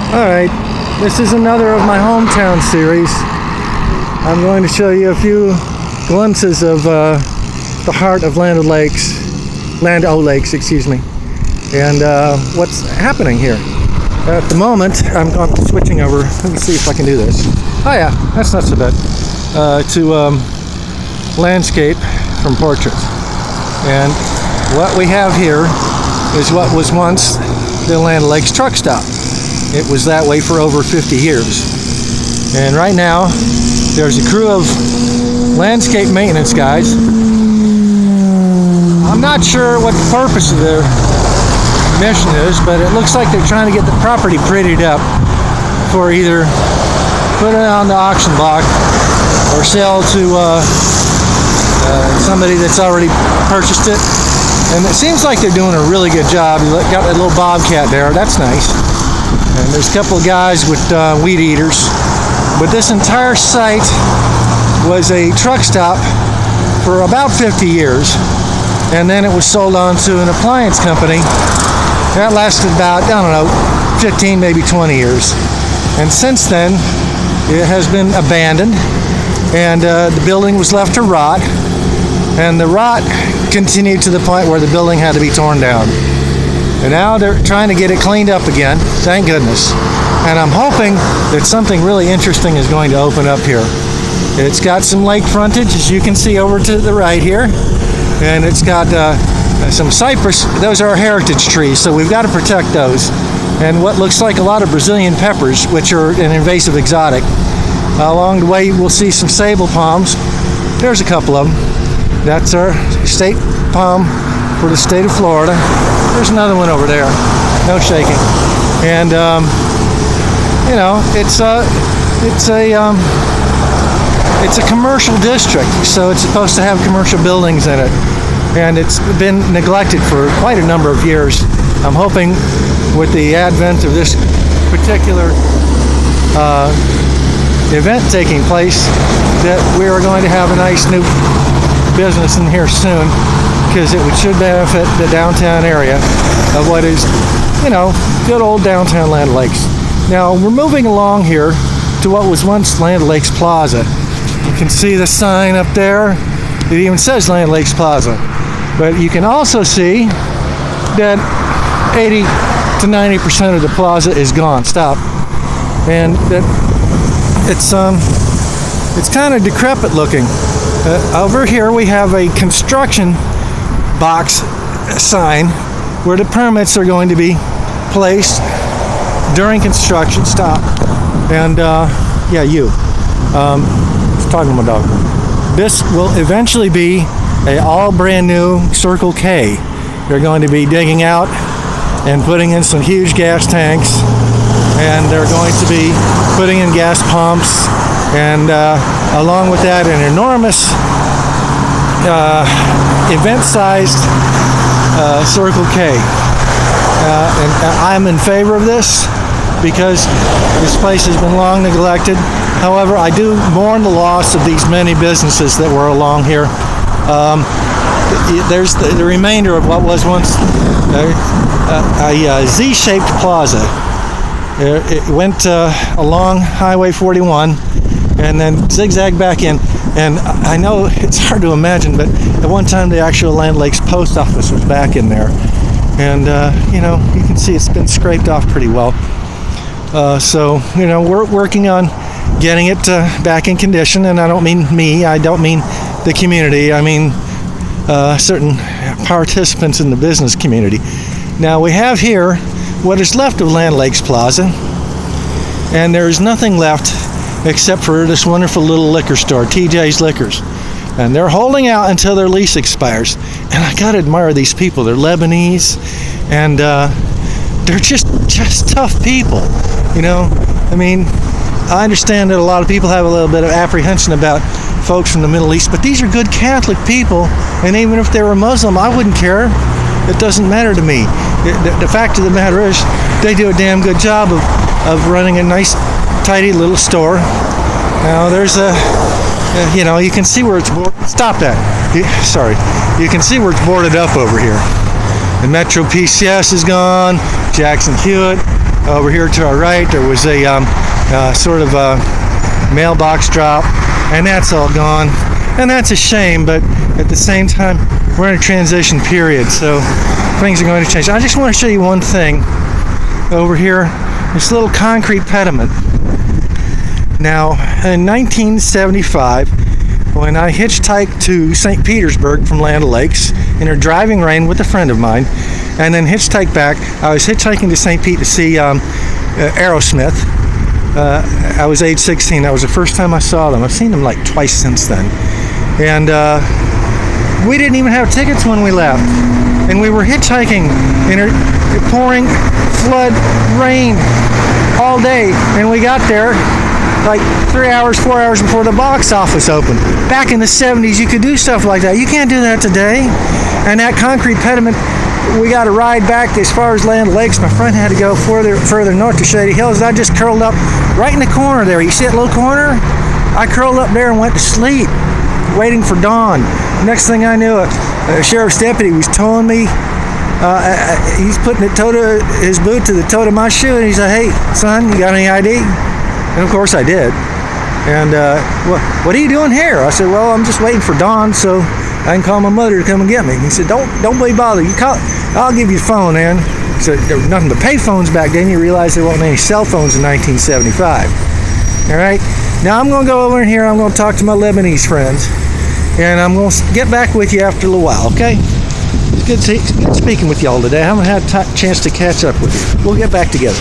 Alright, this is another of my hometown series. I'm going to show you a few glimpses of the heart of Land O'Lakes, excuse me, and what's happening here. At the moment, I'm switching over. Let me see if I can do this. Oh yeah, that's not so bad. To landscape from portraits. And what we have here is what was once the Land O'Lakes truck stop. It was that way for over 50 years. And right now, there's a crew of landscape maintenance guys. I'm not sure what the purpose of their mission is, but it looks like they're trying to get the property prettied up for either put it on the auction block or sell to somebody that's already purchased it. And it seems like they're doing a really good job. You got that little bobcat there. That's nice. And there's a couple of guys with weed eaters. But this entire site was a truck stop for about 50 years. And then it was sold on to an appliance company. That lasted about, I don't know, 15, maybe 20 years. And since then, it has been abandoned. And the building was left to rot. And the rot continued to the point where the building had to be torn down. And now they're trying to get it cleaned up again, thank goodness. And I'm hoping that something really interesting is going to open up here. It's got some lake frontage, as you can see over to the right here. And it's got some cypress. Those are heritage trees, so we've got to protect those. And what looks like a lot of Brazilian peppers, which are an invasive exotic. Along the way, we'll see some sable palms. There's a couple of them. That's our state palm for the state of Florida. There's another one over there. No shaking. And you know, it's a commercial district, so it's supposed to have commercial buildings in it, and it's been neglected for quite a number of years. I'm hoping with the advent of this particular event taking place that we are going to have a nice new business in here soon, because it should benefit the downtown area of what is, you know, good old downtown Land O'Lakes. Now we're moving along here to what was once Land O'Lakes Plaza. You can see the sign up there. It even says Land O'Lakes Plaza. But you can also see that 80 to 90% of the plaza is gone. Stop. And that it's kind of decrepit looking. Over here we have a construction box sign where the permits are going to be placed during construction. Stop. And yeah, you. Talking to my dog. This will eventually be a all brand new Circle K. They're going to be digging out and putting in some huge gas tanks, and they're going to be putting in gas pumps, and along with that, an enormous event-sized Circle K. And I'm in favor of this because this place has been long neglected. However, I do mourn the loss of these many businesses that were along here. There's the remainder of what was once a Z-shaped plaza. It went along Highway 41 and then zigzagged back in. And I know it's hard to imagine, but at one time the actual Land O'Lakes post office was back in there. And, you know, you can see it's been scraped off pretty well. So, you know, we're working on getting it back in condition. And I don't mean me. I don't mean the community. I mean certain participants in the business community. Now, we have here what is left of Land O'Lakes Plaza. And there is nothing left except for this wonderful little liquor store, TJ's Liquors. And they're holding out until their lease expires. And I gotta admire these people. They're Lebanese, and they're just tough people, you know. I mean, I understand that a lot of people have a little bit of apprehension about folks from the Middle East, but these are good Catholic people, and even if they were Muslim, I wouldn't care. It doesn't matter to me. The fact of the matter is, they do a damn good job of running a nice, tidy little store. Now, there's a, you know, you can see where it's boarded. Stop that. Sorry. You can see where it's boarded up over here. The Metro PCS is gone. Jackson Hewitt. Over here to our right, there was a sort of a mailbox drop, and that's all gone. And that's a shame, but at the same time, we're in a transition period, so things are going to change. I just want to show you one thing over here, this little concrete pediment. Now, in 1975, when I hitchhiked to St. Petersburg from Land O'Lakes in a driving rain with a friend of mine, and then hitchhiked back, I was hitchhiking to St. Pete to see Aerosmith. I was age 16. That was the first time I saw them. I've seen them like twice since then. And we didn't even have tickets when we left. And we were hitchhiking in a pouring flood rain all day. And we got there like 3 hours, 4 hours before the box office opened. Back in the 70s, you could do stuff like that. You can't do that today. And that concrete pediment, we got a ride back as far as Land Lakes. My friend had to go further north to Shady Hills. I just curled up right in the corner there. You see that little corner? I curled up there and went to sleep, waiting for dawn. Next thing I knew, a sheriff's deputy was towing me. He's putting his boot to the toe of my shoe, and he said, "Hey, son, you got any ID?" And of course I did. And what are you doing here? I said, "Well, I'm just waiting for dawn so I can call my mother to come and get me." He said, "Don't be bothered. I'll give you the phone, man." So there was nothing but pay phones back then. You realize there weren't any cell phones in 1975. All right. Now I'm going to go over in here. I'm going to talk to my Lebanese friends, and I'm going to get back with you after a little while. Okay? It's good speaking with y'all today. I haven't had a chance to catch up with you. We'll get back together.